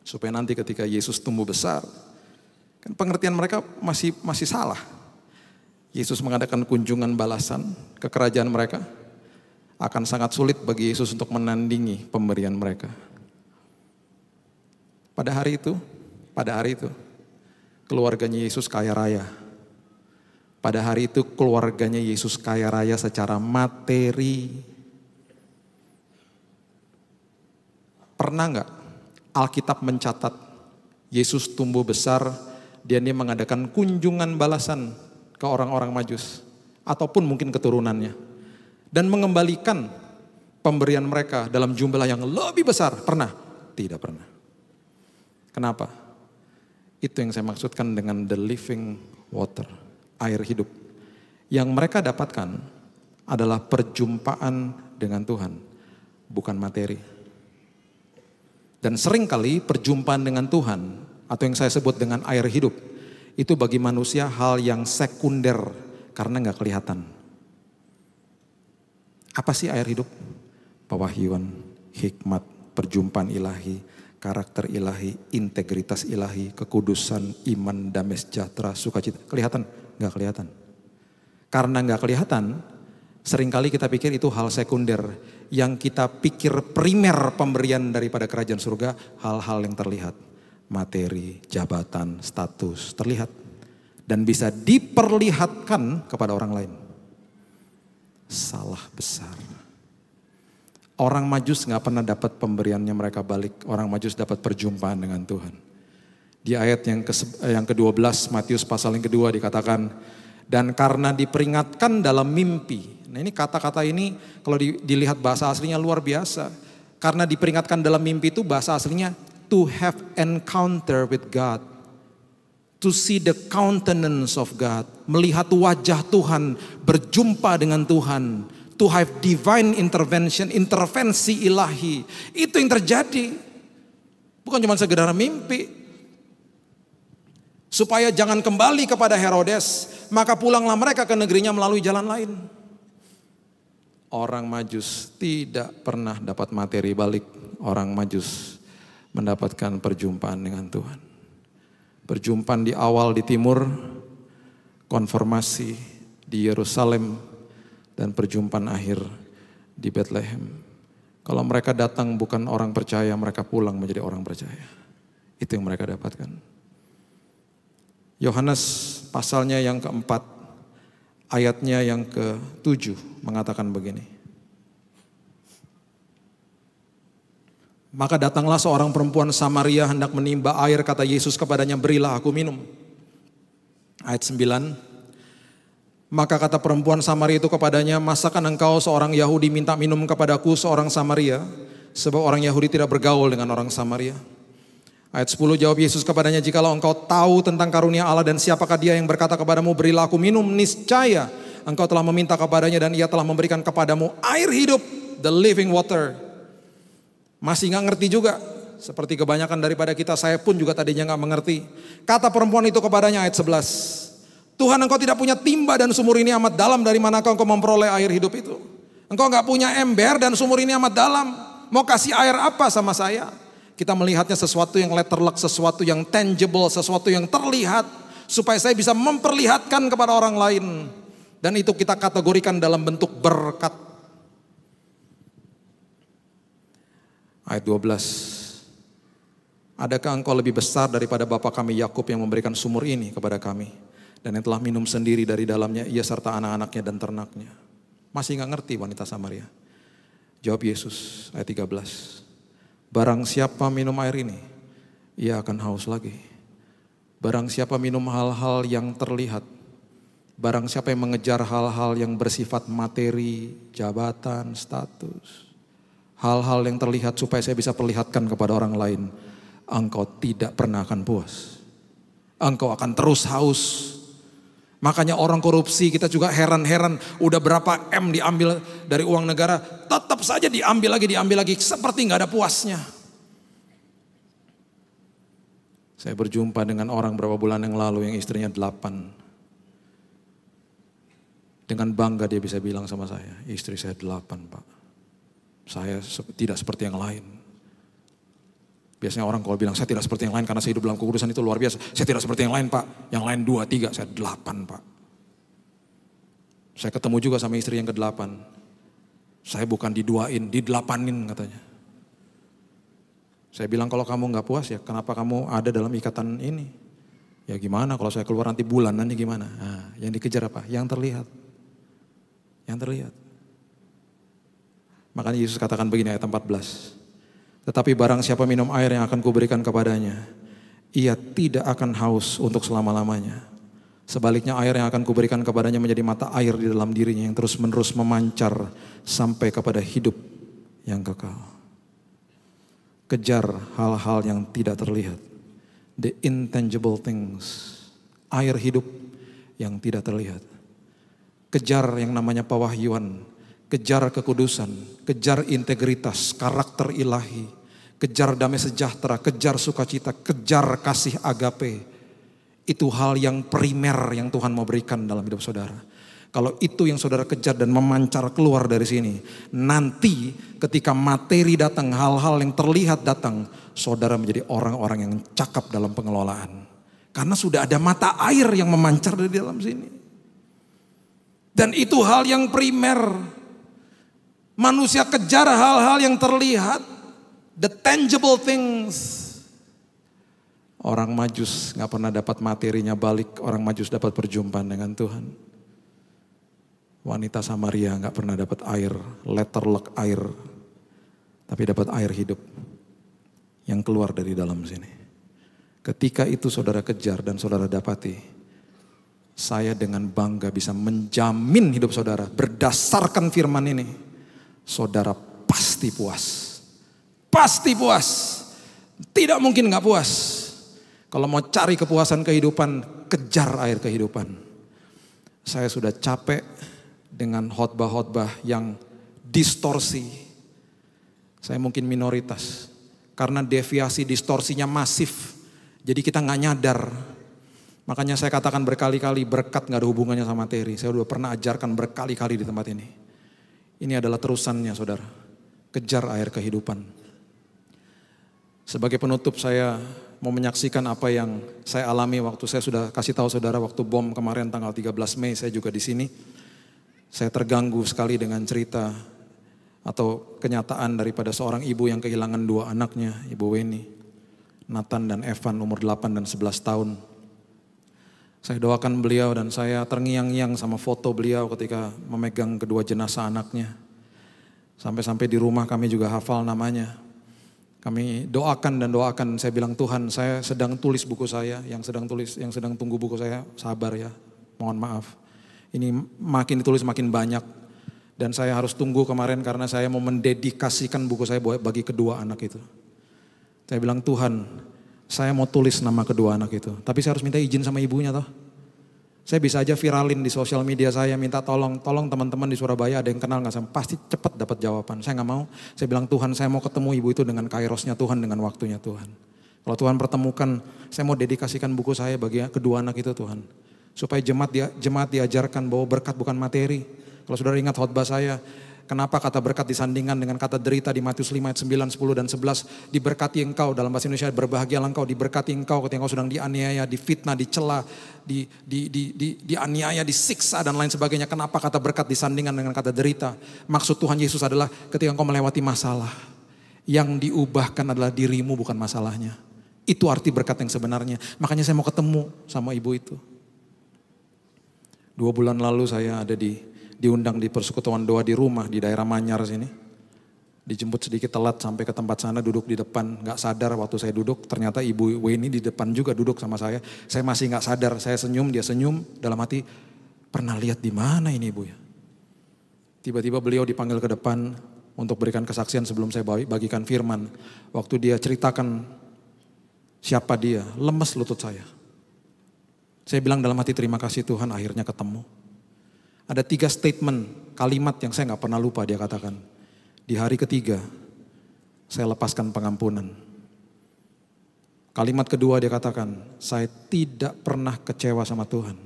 Supaya nanti ketika Yesus tumbuh besar. Kan pengertian mereka masih salah. Yesus mengadakan kunjungan balasan ke kerajaan mereka. Akan sangat sulit bagi Yesus untuk menandingi pemberian mereka. Pada hari itu keluarganya Yesus kaya raya. Pada hari itu keluarganya Yesus kaya raya secara materi. Pernah nggak Alkitab mencatat Yesus tumbuh besar, dia ini mengadakan kunjungan balasan ke orang-orang Majus ataupun mungkin keturunannya dan mengembalikan pemberian mereka dalam jumlah yang lebih besar? Pernah? Tidak pernah. Kenapa? Itu yang saya maksudkan dengan the living water, air hidup. Yang mereka dapatkan adalah perjumpaan dengan Tuhan, bukan materi. Dan seringkali perjumpaan dengan Tuhan, atau yang saya sebut dengan air hidup, itu bagi manusia hal yang sekunder karena gak kelihatan. Apa sih air hidup? Pewahyuan, hikmat, perjumpaan ilahi, karakter ilahi, integritas ilahi, kekudusan, iman, damai sejahtera, sukacita. Kelihatan? Gak kelihatan. Karena gak kelihatan, seringkali kita pikir itu hal sekunder. Yang kita pikir primer pemberian daripada kerajaan surga, hal-hal yang terlihat. Materi, jabatan, status, terlihat. dan bisa diperlihatkan kepada orang lain. Salah besar. Orang Majus gak pernah dapat pemberiannya mereka balik. Orang Majus dapat perjumpaan dengan Tuhan. Di ayat yang ke-12 Matius pasal yang kedua dikatakan, dan karena diperingatkan dalam mimpi. Nah ini kata-kata ini kalau dilihat bahasa aslinya luar biasa. Karena diperingatkan dalam mimpi itu bahasa aslinya to have encounter with God. To see the countenance of God. Melihat wajah Tuhan, berjumpa dengan Tuhan. To have divine intervention, intervensi ilahi. Itu yang terjadi. Bukan cuma sekedar mimpi. Supaya jangan kembali kepada Herodes, maka pulanglah mereka ke negerinya melalui jalan lain. Orang Majus tidak pernah dapat materi balik. Orang Majus mendapatkan perjumpaan dengan Tuhan. Perjumpaan di awal di timur, konfirmasi di Yerusalem, dan perjumpaan akhir di Bethlehem. Kalau mereka datang bukan orang percaya, mereka pulang menjadi orang percaya. Itu yang mereka dapatkan. Yohanes pasalnya yang keempat, ayatnya yang ke-7 mengatakan begini. Maka datanglah seorang perempuan Samaria hendak menimba air, kata Yesus kepadanya, berilah aku minum. Ayat 9. Maka kata perempuan Samaria itu kepadanya, masakan engkau seorang Yahudi minta minum kepadaku seorang Samaria? Sebab orang Yahudi tidak bergaul dengan orang Samaria. Ayat 10, jawab Yesus kepadanya, jikalau engkau tahu tentang karunia Allah dan siapakah dia yang berkata kepadamu, berilah aku minum, niscaya engkau telah meminta kepadanya dan ia telah memberikan kepadamu air hidup, the living water. Masih gak ngerti juga, seperti kebanyakan daripada kita, saya pun juga tadinya gak mengerti. Kata perempuan itu kepadanya, ayat 11, Tuhan, engkau tidak punya timba dan sumur ini amat dalam, dari manakah engkau memperoleh air hidup itu? Engkau gak punya ember dan sumur ini amat dalam, mau kasih air apa sama saya? Kita melihatnya sesuatu yang letterlock, sesuatu yang tangible, sesuatu yang terlihat, supaya saya bisa memperlihatkan kepada orang lain. Dan itu kita kategorikan dalam bentuk berkat. Ayat 12. Adakah engkau lebih besar daripada bapa kami Yakub yang memberikan sumur ini kepada kami? Dan yang telah minum sendiri dari dalamnya, ia serta anak-anaknya dan ternaknya. Masih gak ngerti wanita Samaria. Jawab Yesus, ayat 13. Barang siapa minum air ini, ia akan haus lagi. Barang siapa minum hal-hal yang terlihat, barang siapa yang mengejar hal-hal yang bersifat materi, jabatan, status, hal-hal yang terlihat supaya saya bisa perlihatkan kepada orang lain, engkau tidak pernah akan puas. Engkau akan terus haus. Makanya orang korupsi kita juga heran-heran, udah berapa M diambil dari uang negara, tetap saja diambil lagi, seperti gak ada puasnya. Saya berjumpa dengan orang berapa bulan yang lalu yang istrinya 8. Dengan bangga dia bisa bilang sama saya, istri saya 8 Pak. Saya tidak seperti yang lain. Biasanya orang kalau bilang saya tidak seperti yang lain karena saya hidup dalam kekudusan itu luar biasa. Saya tidak seperti yang lain Pak. Yang lain 2, 3, saya 8 Pak. Saya ketemu juga sama istri yang ke-8. Saya bukan diduain, didelapanin katanya. Saya bilang kalau kamu gak puas ya kenapa kamu ada dalam ikatan ini? Ya gimana kalau saya keluar nanti bulanannya gimana? Nah, yang dikejar apa? Yang terlihat. Yang terlihat. Makanya Yesus katakan begini ayat 14. Tetapi barang siapa minum air yang akan kuberikan kepadanya, ia tidak akan haus untuk selama-lamanya. Sebaliknya air yang akan kuberikan kepadanya menjadi mata air di dalam dirinya yang terus-menerus memancar sampai kepada hidup yang kekal. Kejar hal-hal yang tidak terlihat. The intangible things. Air hidup yang tidak terlihat. Kejar yang namanya pewahyuan. Kejar kekudusan, kejar integritas, karakter ilahi, kejar damai sejahtera, kejar sukacita, kejar kasih agape. Itu hal yang primer yang Tuhan mau berikan dalam hidup saudara. Kalau itu yang saudara kejar dan memancar keluar dari sini, nanti ketika materi datang, hal-hal yang terlihat datang, saudara menjadi orang-orang yang cakap dalam pengelolaan. Karena sudah ada mata air yang memancar dari dalam sini. Dan itu hal yang primer. Manusia kejar hal-hal yang terlihat, the tangible things. Orang Majus gak pernah dapat materinya balik, orang Majus dapat perjumpaan dengan Tuhan. Wanita Samaria gak pernah dapat air, letterlek air, tapi dapat air hidup yang keluar dari dalam sini. Ketika itu saudara kejar dan saudara dapati, saya dengan bangga bisa menjamin hidup saudara berdasarkan firman ini. Saudara pasti puas. Pasti puas. Tidak mungkin gak puas. Kalau mau cari kepuasan kehidupan, kejar air kehidupan. Saya sudah capek dengan khotbah-khotbah yang distorsi. Saya mungkin minoritas. Karena deviasi distorsinya masif. Jadi kita gak nyadar. Makanya saya katakan berkali-kali berkat gak ada hubungannya sama materi. Saya sudah pernah ajarkan berkali-kali di tempat ini. Ini adalah terusannya saudara. Kejar air kehidupan. Sebagai penutup saya mau menyaksikan apa yang saya alami waktu saya sudah kasih tahu saudara waktu bom kemarin tanggal 13 Mei saya juga di sini. Saya terganggu sekali dengan cerita atau kenyataan daripada seorang ibu yang kehilangan 2 anaknya, Ibu Weni, Nathan dan Evan umur 8 dan 11 tahun. Saya doakan beliau dan saya terngiang-ngiang sama foto beliau ketika memegang kedua jenazah anaknya. Sampai-sampai di rumah kami juga hafal namanya. Kami doakan dan doakan, saya bilang Tuhan saya sedang tulis buku saya, yang sedang tunggu buku saya sabar ya, mohon maaf. Ini makin ditulis makin banyak dan saya harus tunggu kemarin karena saya mau mendedikasikan buku saya bagi kedua anak itu. Saya bilang Tuhan saya mau tulis nama kedua anak itu, tapi saya harus minta izin sama ibunya toh. Saya bisa aja viralin di sosial media saya, minta tolong teman-teman di Surabaya ada yang kenal gak sama, pasti cepat dapat jawaban. Saya gak mau, saya bilang Tuhan saya mau ketemu ibu itu dengan kairosnya Tuhan, dengan waktunya Tuhan. Kalau Tuhan pertemukan, saya mau dedikasikan buku saya bagi kedua anak itu Tuhan. Supaya jemaat diajarkan bahwa berkat bukan materi. Kalau saudara ingat khotbah saya, kenapa kata berkat disandingkan dengan kata derita di Matius 5 ayat 9, 10 dan 11. Diberkati engkau, dalam bahasa Indonesia berbahagialah engkau, diberkati engkau ketika engkau sedang dianiaya, difitnah, dicela, dianiaya, disiksa dan lain sebagainya. Kenapa kata berkat disandingkan dengan kata derita? Maksud Tuhan Yesus adalah ketika engkau melewati masalah, yang diubahkan adalah dirimu bukan masalahnya. Itu arti berkat yang sebenarnya. Makanya saya mau ketemu sama ibu itu. 2 bulan lalu saya ada diundang di persekutuan doa di rumah di daerah Manyar sini. Dijemput sedikit telat sampai ke tempat sana, duduk di depan. Gak sadar waktu saya duduk, ternyata Ibu Weni di depan juga duduk sama saya. Saya masih gak sadar, saya senyum, dia senyum. Dalam hati, pernah lihat di mana ini Ibu ya? Tiba-tiba beliau dipanggil ke depan untuk berikan kesaksian sebelum saya bagikan firman. Waktu dia ceritakan siapa dia, lemes lutut saya. Saya bilang dalam hati terima kasih Tuhan akhirnya ketemu. Ada 3 statement, kalimat yang saya gak pernah lupa dia katakan. Di hari ketiga, saya lepaskan pengampunan. Kalimat kedua dia katakan, saya tidak pernah kecewa sama Tuhan.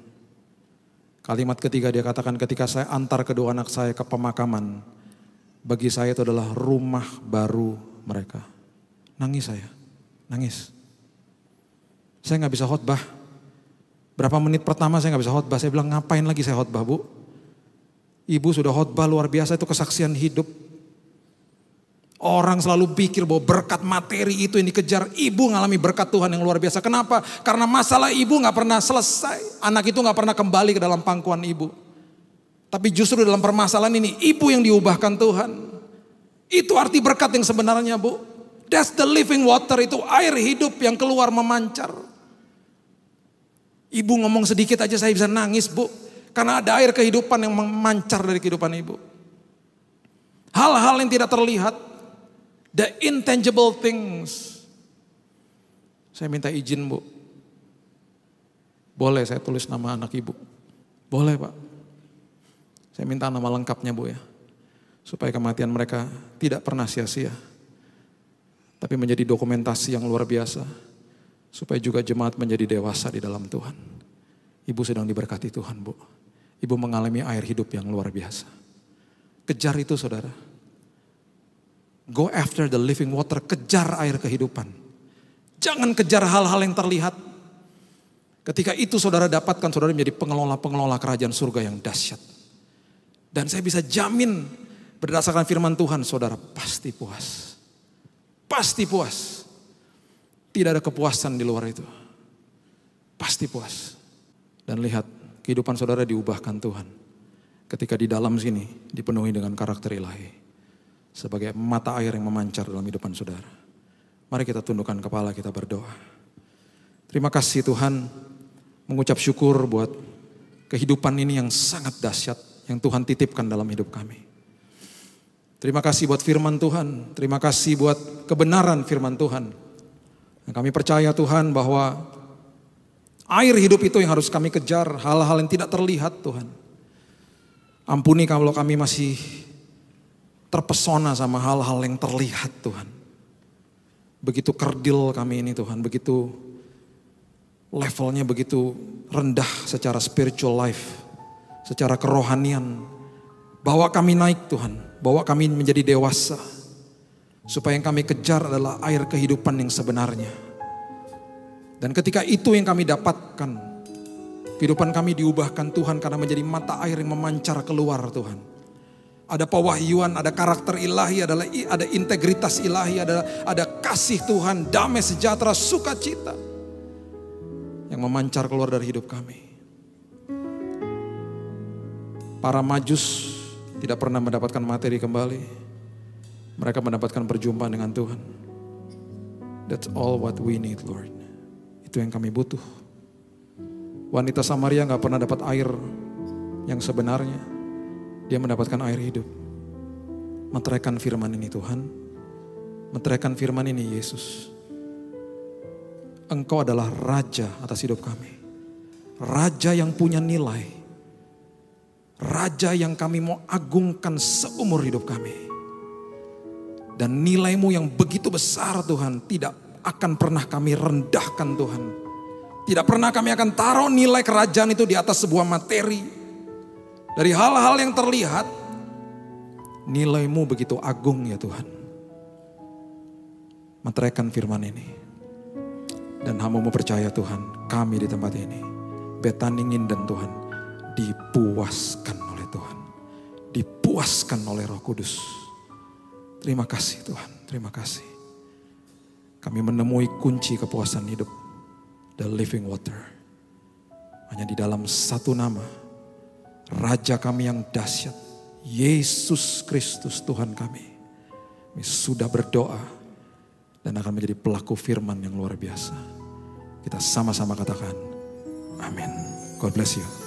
Kalimat ketiga dia katakan, ketika saya antar kedua anak saya ke pemakaman, bagi saya itu adalah rumah baru mereka. Nangis saya, nangis. Saya gak bisa khotbah. Berapa menit pertama saya gak bisa khotbah. Saya bilang ngapain lagi saya khotbah Bu? Ibu sudah khotbah luar biasa, itu kesaksian hidup. Orang selalu pikir bahwa berkat materi itu yang dikejar. Ibu ngalami berkat Tuhan yang luar biasa. Kenapa? Karena masalah ibu gak pernah selesai. Anak itu gak pernah kembali ke dalam pangkuan ibu. Tapi justru dalam permasalahan ini, ibu yang diubahkan Tuhan. Itu arti berkat yang sebenarnya Bu. That's the living water, itu air hidup yang keluar memancar. Ibu ngomong sedikit aja saya bisa nangis Bu. Karena ada air kehidupan yang memancar dari kehidupan ibu. Hal-hal yang tidak terlihat. The intangible things. Saya minta izin Bu. Boleh saya tulis nama anak ibu? Boleh Pak. Saya minta nama lengkapnya Bu ya. Supaya kematian mereka tidak pernah sia-sia. Tapi menjadi dokumentasi yang luar biasa. Supaya juga jemaat menjadi dewasa di dalam Tuhan. Ibu sedang diberkati Tuhan Bu. Ibu mengalami air hidup yang luar biasa. Kejar itu saudara. Go after the living water, kejar air kehidupan. Jangan kejar hal-hal yang terlihat. Ketika itu saudara dapatkan, saudara menjadi pengelola-pengelola kerajaan surga yang dahsyat. Dan saya bisa jamin berdasarkan firman Tuhan, saudara pasti puas. Pasti puas. Tidak ada kepuasan di luar itu. Pasti puas. Dan lihat, kehidupan saudara diubahkan Tuhan. Ketika di dalam sini dipenuhi dengan karakter ilahi. Sebagai mata air yang memancar dalam kehidupan saudara. Mari kita tundukkan kepala, kita berdoa. Terima kasih Tuhan, mengucap syukur buat kehidupan ini yang sangat dahsyat. Yang Tuhan titipkan dalam hidup kami. Terima kasih buat firman Tuhan. Terima kasih buat kebenaran firman Tuhan. Dan kami percaya Tuhan bahwa air hidup itu yang harus kami kejar. Hal-hal yang tidak terlihat Tuhan. Ampuni kalau kami masih terpesona sama hal-hal yang terlihat Tuhan. Begitu kerdil kami ini Tuhan. Begitu levelnya begitu rendah secara spiritual life. Secara kerohanian. Bawa kami naik Tuhan. Bawa kami menjadi dewasa. Supaya yang kami kejar adalah air kehidupan yang sebenarnya. Dan ketika itu yang kami dapatkan. Kehidupan kami diubahkan Tuhan karena menjadi mata air yang memancar keluar Tuhan. Ada pewahyuan, ada karakter ilahi, ada integritas ilahi, ada kasih Tuhan, damai sejahtera, sukacita. Yang memancar keluar dari hidup kami. Para majus tidak pernah mendapatkan materi kembali. Mereka mendapatkan perjumpaan dengan Tuhan. That's all what we need, Lord. Itu yang kami butuh. Wanita Samaria gak pernah dapat air yang sebenarnya. Dia mendapatkan air hidup. Meteraikan firman ini Tuhan. Meteraikan firman ini Yesus. Engkau adalah Raja atas hidup kami. Raja yang punya nilai. Raja yang kami mau agungkan seumur hidup kami. Dan nilai-Mu yang begitu besar Tuhan, tidak akan pernah kami rendahkan Tuhan. Tidak pernah kami akan taruh nilai kerajaan itu di atas sebuah materi. Dari hal-hal yang terlihat, nilai-Mu begitu agung ya Tuhan. Meteraikan firman ini. Dan hamba-Mu percaya Tuhan, kami di tempat ini, Betani Nginden Tuhan, dipuaskan oleh Tuhan. Dipuaskan oleh Roh Kudus. Terima kasih Tuhan, terima kasih. Kami menemui kunci kepuasan hidup. The living water. Hanya di dalam satu nama. Raja kami yang dahsyat. Yesus Kristus Tuhan kami. Kami sudah berdoa. Dan akan menjadi pelaku firman yang luar biasa. Kita sama-sama katakan. Amin. God bless you.